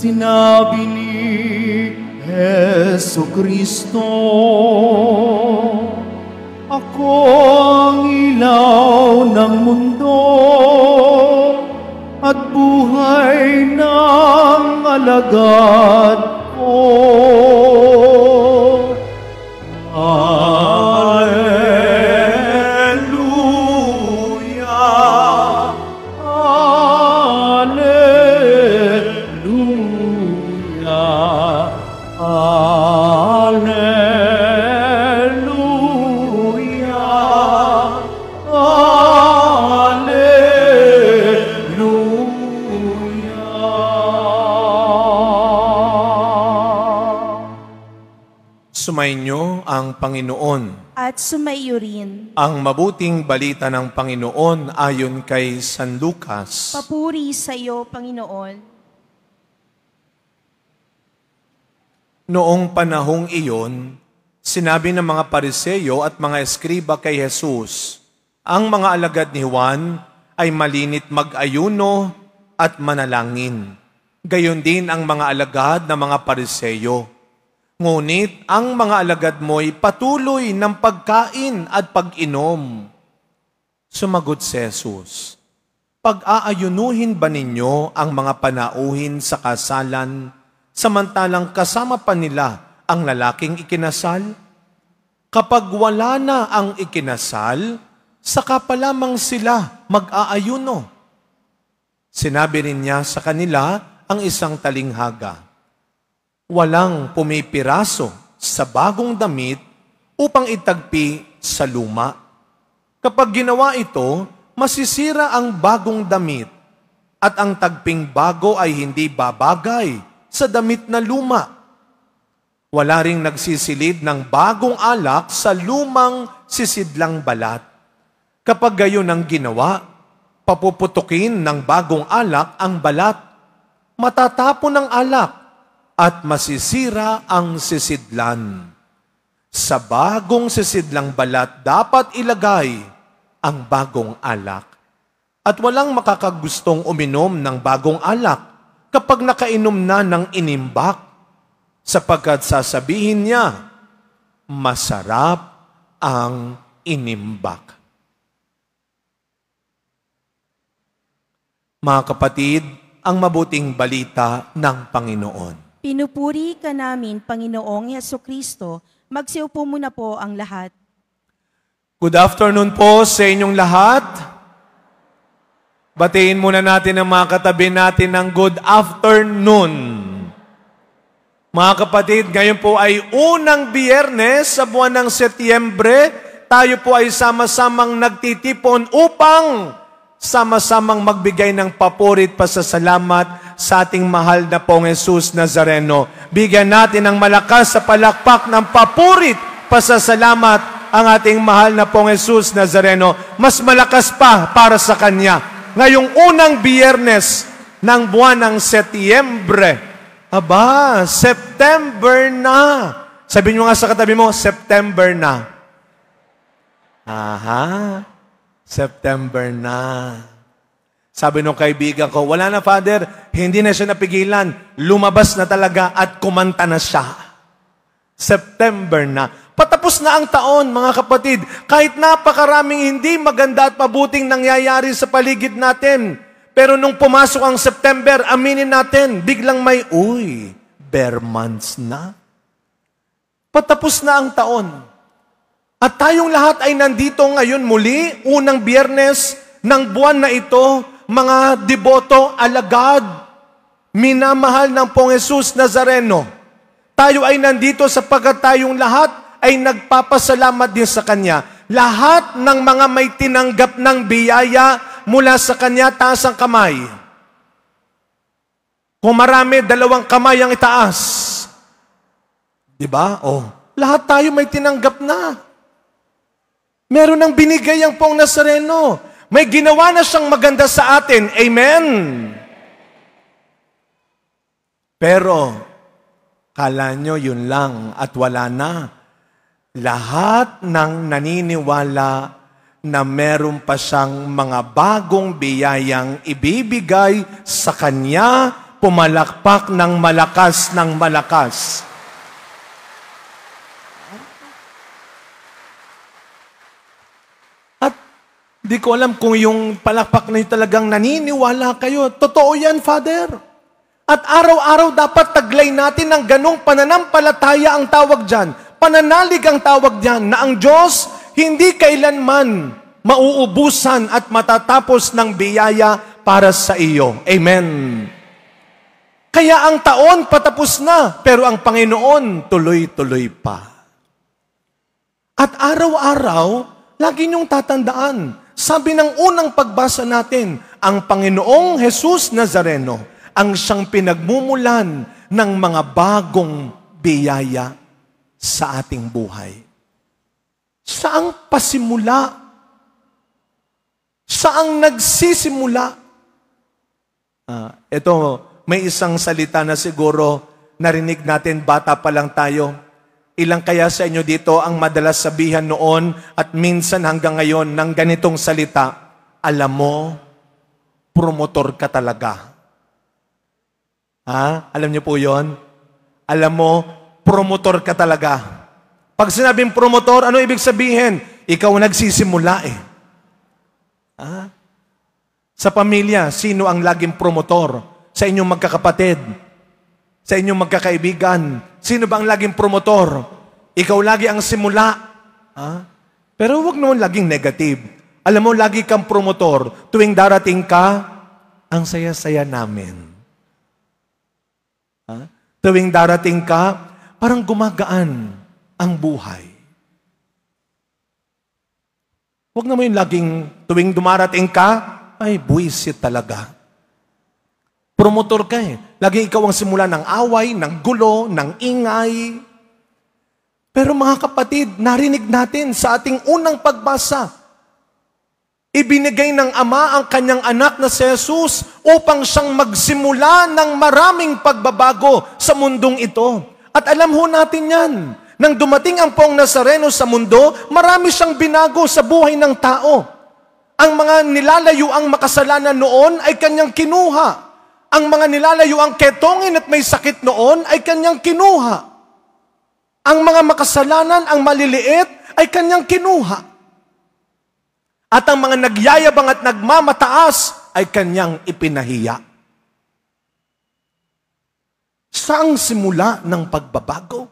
sinabi ni Jesucristo, ako ang ilaw ng mundo at buhay ng alagad ko. Sumainyo ang Panginoon. At sumaiyo rin. Ang mabuting balita ng Panginoon ayon kay San Lucas. Papuri sa iyo, Panginoon. Noong panahong iyon, sinabi ng mga Pariseo at mga eskriba kay Jesus, ang mga alagad ni Juan ay malinit mag-ayuno at manalangin. Gayon din ang mga alagad ng mga Pariseo. Ngunit ang mga alagad mo'y patuloy ng pagkain at pag-inom. Sumagot si Jesus, pag-aayunuhin ba ninyo ang mga panauhin sa kasalan, samantalang kasama pa nila ang lalaking ikinasal? Kapag wala na ang ikinasal, saka pa lamang sila mag-aayuno. Sinabi rin niya sa kanila ang isang talinghaga, walang pumipiraso sa bagong damit upang itagpi sa luma. Kapag ginawa ito, masisira ang bagong damit at ang tagping bago ay hindi babagay sa damit na luma. Wala ring nagsisilid ng bagong alak sa lumang sisidlang balat. Kapag gayon ang ginawa, papuputukin ng bagong alak ang balat. Matatapon ang alak at masisira ang sisidlan. Sa bagong sisidlang balat dapat ilagay ang bagong alak. At walang makakagustong uminom ng bagong alak kapag nakainom na ng inimbak, sapagkat sasabihin niya, masarap ang inimbak. Mga kapatid, ang mabuting balita ng Panginoon. Pinupuri ka namin, Panginoong Jesucristo. Magsiupo muna po ang lahat. Good afternoon po sa inyong lahat. Batiin muna natin ang mga katabi natin ng good afternoon. Mga kapatid, ngayon po ay unang Biyernes sa buwan ng Setyembre. Tayo po ay sama-samang nagtitipon upang sama-samang magbigay ng papurit pasasalamat sa ating mahal na pong Jesus Nazareno. Bigyan natin ng malakas sa palakpak ng papurit pasasalamat ang ating mahal na pong Jesus Nazareno. Mas malakas pa para sa Kanya. Ngayong unang Biyernes ng buwan ng Setyembre. Aba, September na. Sabihin mo nga sa katabi mo, September na. Aha, September na. Sabi nung kaibigan ko, wala na Father, hindi na siya napigilan. Lumabas na talaga at kumanta na siya. September na. Patapos na ang taon, mga kapatid. Kahit napakaraming hindi maganda at mabuting nangyayari sa paligid natin. Pero nung pumasok ang September, aminin natin, biglang may, bare months na. Patapos na ang taon. At tayong lahat ay nandito ngayon muli, unang Biyernes ng buwan na ito, mga deboto, alagad, minamahal ng pong Jesus Nazareno. Tayo ay nandito sapagkat tayong lahat ay nagpapasalamat din sa Kanya. Lahat ng mga may tinanggap ng biyaya mula sa Kanya, taas ang kamay. Kung marami, 2 kamay ang itaas. Diba? Lahat tayo may tinanggap na. Meron ng binigay ang pong Nazareno. May ginawa na siyang maganda sa atin. Amen? Pero, kala nyo yun lang at wala na. Lahat ng naniniwala na meron pa siyang mga bagong biyayang ibibigay sa Kanya pumalakpak ng malakas ng malakas. At di ko alam kung yung palakpak na yun talagang naniniwala kayo. Totoo yan, Father. At araw-araw dapat taglay natin ng ganong pananampalataya ang tawag dyan. Pananalig ang tawag dyan na ang Diyos hindi kailanman mauubusan at matatapos ng biyaya para sa iyo. Amen. Kaya ang taon patapos na, pero ang Panginoon tuloy-tuloy pa. At araw-araw, lagi niyong tatandaan, sabi ng unang pagbasa natin, ang Panginoong Jesus Nazareno, ang siyang pinagmumulan ng mga bagong biyaya sa ating buhay. Saang pasimula? Saang nagsisimula? Ito, may isang salita na siguro narinig natin, bata pa lang tayo. Ilang kaya sa inyo dito ang madalas sabihan noon at minsan hanggang ngayon ng ganitong salita, alam mo, promotor ka talaga. Alam niyo po yon? Alam mo, promotor ka talaga. Pag sinabing promotor, ano ibig sabihin? Ikaw nagsisimula eh. Sa pamilya, sino ang laging promotor? Sa inyong magkakapatid? Sa inyong magkakaibigan? Sino ba ang laging promotor? Ikaw lagi ang simula. Pero huwag naman laging negative. Alam mo, lagi kang promotor. Tuwing darating ka, ang saya-saya namin. Tuwing darating ka, parang gumagaan ang buhay. Huwag naman yung laging tuwing dumarating ka, ay buwisit talaga. Promotor ka eh. Laging ikaw ang simula ng away, ng gulo, ng ingay. Pero mga kapatid, narinig natin sa ating unang pagbasa, ibinigay ng Ama ang kanyang anak na si Jesus upang siyang magsimula ng maraming pagbabago sa mundong ito. At alam ho natin yan, nang dumating ang Poong Nazareno sa mundo, marami siyang binago sa buhay ng tao. Ang mga nilalayo ang makasalanan noon ay kanyang kinuha. Ang mga nilalayo ang ketongin at may sakit noon ay kanyang kinuha. Ang mga makasalanan, ang maliliit, ay kanyang kinuha. At ang mga nagyayabang at nagmamataas ay kanyang ipinahiya. Saang simula ng pagbabago?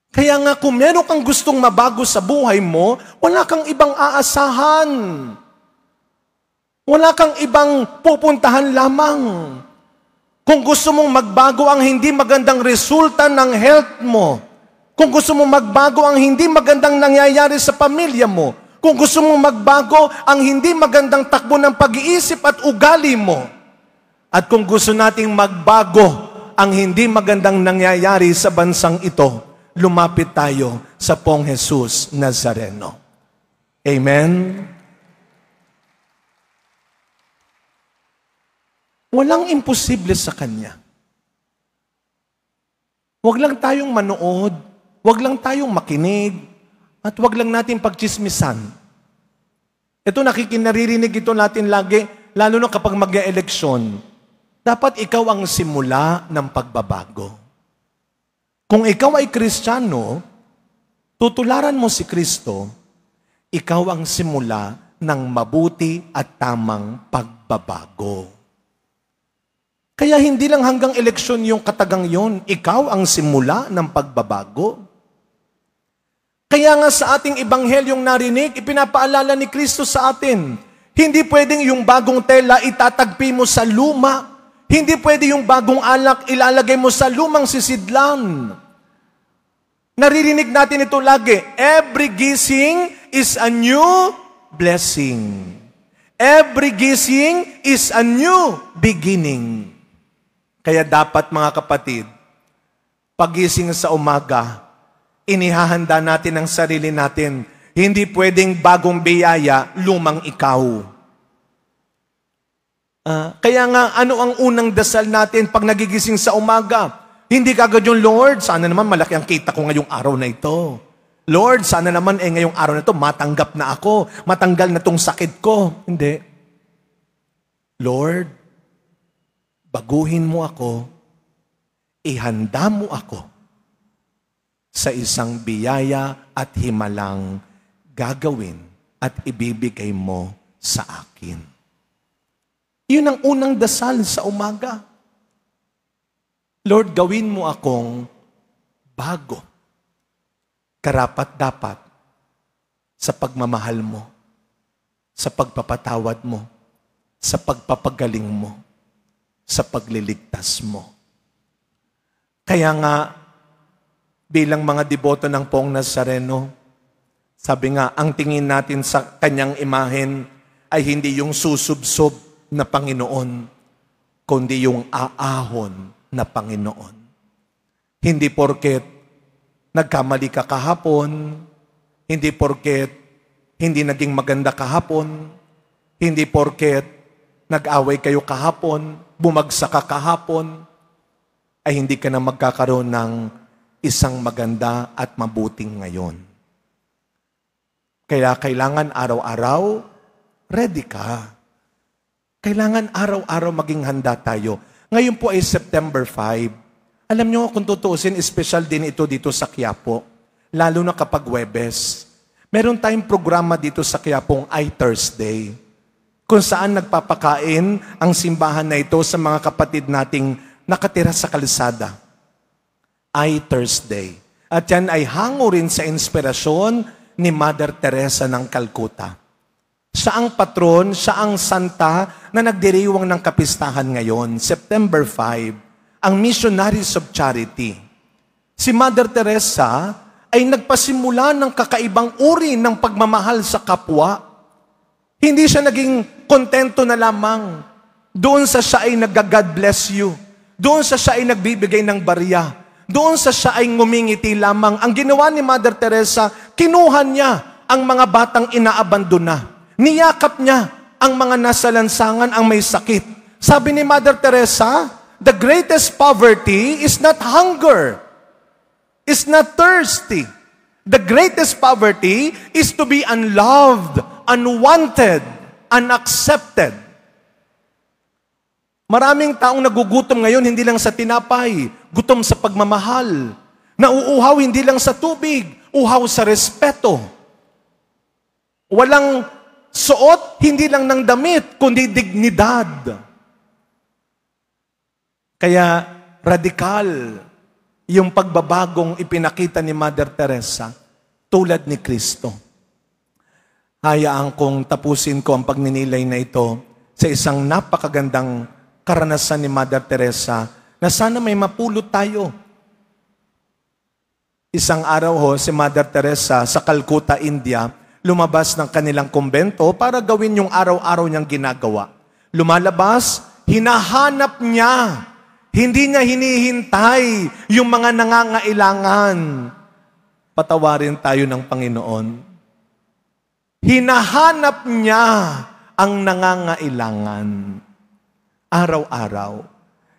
Kaya nga kung meron kang gustong mabago sa buhay mo, wala kang ibang aasahan. Wala kang ibang pupuntahan lamang. Kung gusto mong magbago ang hindi magandang resulta ng health mo, kung gusto mong magbago ang hindi magandang nangyayari sa pamilya mo, kung gusto mong magbago ang hindi magandang takbo ng pag-iisip at ugali mo, at kung gusto nating magbago ang hindi magandang nangyayari sa bansang ito, lumapit tayo sa Poong Jesus Nazareno. Amen? Walang imposible sa Kanya. Huwag lang tayong manood, huwag lang tayong makinig, at huwag lang natin pagchismisan. Ito, naririnig ito natin lagi, lalo na kapag mag-e-eleksyon. Dapat ikaw ang simula ng pagbabago. Kung ikaw ay Kristiyano, tutularan mo si Kristo, ikaw ang simula ng mabuti at tamang pagbabago. Kaya hindi lang hanggang eleksyon yung katagang yon, ikaw ang simula ng pagbabago. Kaya nga sa ating ebanghelyong narinig, ipinapaalala ni Kristo sa atin, hindi pwedeng yung bagong tela itatagpi mo sa luma. Hindi pwede yung bagong alak ilalagay mo sa lumang sisidlan. Naririnig natin ito lagi. Every gising is a new blessing. Every gising is a new beginning. Kaya dapat mga kapatid, pagising sa umaga, inihahanda natin ang sarili natin. Hindi pwedeng bagong biyaya, lumang ikaw. Kaya nga, ano ang unang dasal natin pag nagigising sa umaga? Hindi kagad yung, Lord, sana naman malaki ang kita ko ngayong araw na ito. Lord, sana naman ngayong araw na ito, matanggap na ako, matanggal na tong sakit ko. Hindi. Lord, baguhin mo ako, ihanda mo ako sa isang biyaya at himalang gagawin at ibibigay mo sa akin. Yun ang unang dasal sa umaga. Lord, gawin mo akong bago, karapat-dapat sa pagmamahal mo, sa pagpapatawad mo, sa pagpapagaling mo, sa pagliligtas mo. Kaya nga, bilang mga deboto ng Poong Nazareno, sabi nga, ang tingin natin sa kanyang imahen ay hindi yung susubsob na Panginoon, kundi yung aahon na Panginoon. Hindi porket nagkamali ka kahapon, hindi porket hindi naging maganda kahapon, hindi porket nag-away kayo kahapon, bumagsak ka kahapon, ay hindi ka na magkakaroon ng isang maganda at mabuting ngayon. Kaya kailangan araw-araw, ready ka. Kailangan araw-araw maging handa tayo. Ngayon po ay September 5. Alam nyo, kung tutuusin, special din ito dito sa Quiapo. Lalo na kapag Huwebes. Meron tayong programa dito sa Quiapong iThursday, kung saan nagpapakain ang simbahan na ito sa mga kapatid nating nakatira sa kalsada. iThursday. At yan ay hango rin sa inspirasyon ni Mother Teresa ng Calcutta. Siya ang patron, siya ang santa na nagdiriwang ng kapistahan ngayon, September 5, ang Missionaries of Charity. Si Mother Teresa ay nagpasimula ng kakaibang uri ng pagmamahal sa kapwa. Hindi siya naging kontento na lamang. Doon sa siya ay nag-God bless you. Doon sa siya ay nagbibigay ng barya. Doon sa siya ay ngumingiti lamang. Ang ginawa ni Mother Teresa, kinuha niya ang mga batang inaabandona. Niyakap niya ang mga nasa lansangan, ang may sakit. Sabi ni Mother Teresa, the greatest poverty is not hunger, is not thirsty. The greatest poverty is to be unloved, unwanted, unaccepted. Maraming taong nagugutom ngayon, hindi lang sa tinapay, gutom sa pagmamahal. Nauuhaw hindi lang sa tubig, uhaw sa respeto. Walang suot, hindi lang ng damit, kundi dignidad. Kaya radikal yung pagbabagong ipinakita ni Mother Teresa tulad ni Kristo. Hayaan kong tapusin ko ang pagninilay na ito sa isang napakagandang karanasan ni Mother Teresa na sana may mapulot tayo. Isang araw ho, si Mother Teresa sa Calcutta, India, lumabas ng kanilang kumbento para gawin yung araw-araw niyang ginagawa. Lumalabas, hinahanap niya. Hindi niya hinihintay yung mga nangangailangan. Patawarin tayo ng Panginoon. Hinahanap niya ang nangangailangan. Araw-araw.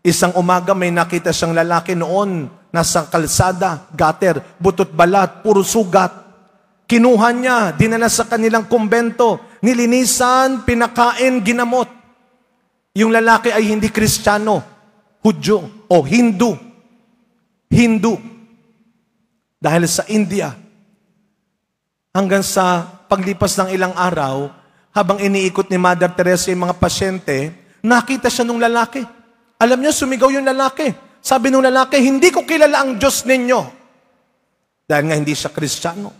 Isang umaga may nakita siyang lalaki noon, nasa kalsada, gutter, butot balat, puro sugat. Kinuha niya, dinala sa kanilang kumbento, nilinisan, pinakain, ginamot. Yung lalaki ay hindi Kristiyano, Hudyo o Hindu. Hindu. Dahil sa India. Hanggang sa paglipas ng ilang araw, habang iniikot ni Mother Teresa yung mga pasyente, nakita siya nung lalaki. Alam niyo, sumigaw yung lalaki. Sabi nung lalaki, hindi ko kilala ang Diyos ninyo. Dahil nga hindi siya Kristiyano.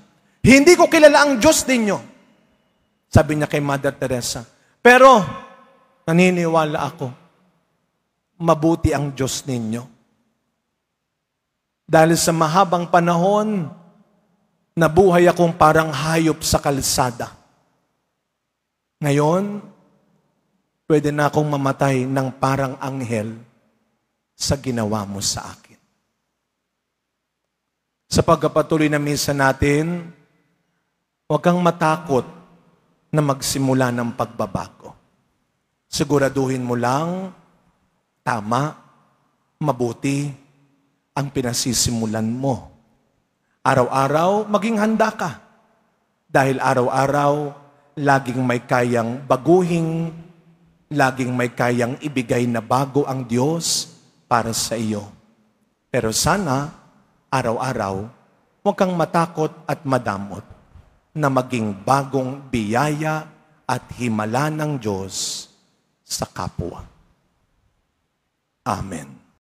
Hindi ko kilala ang Diyos ninyo. Sabi niya kay Mother Teresa. Pero, naniniwala ako, mabuti ang Diyos ninyo. Dahil sa mahabang panahon, nabuhay akong parang hayop sa kalsada. Ngayon, pwede na akong mamatay ng parang anghel sa ginawa mo sa akin. Sa pagpapatuloy na misa natin, huwag kang matakot na magsimula ng pagbabago. Siguraduhin mo lang, tama, mabuti ang pinasisimulan mo. Araw-araw, maging handa ka. Dahil araw-araw, laging may kayang baguhin laging may kayang ibigay na bago ang Diyos para sa iyo. Pero sana, araw-araw, huwag kang matakot at madamot na maging bagong biyaya at himala ng Diyos sa kapwa. Amen.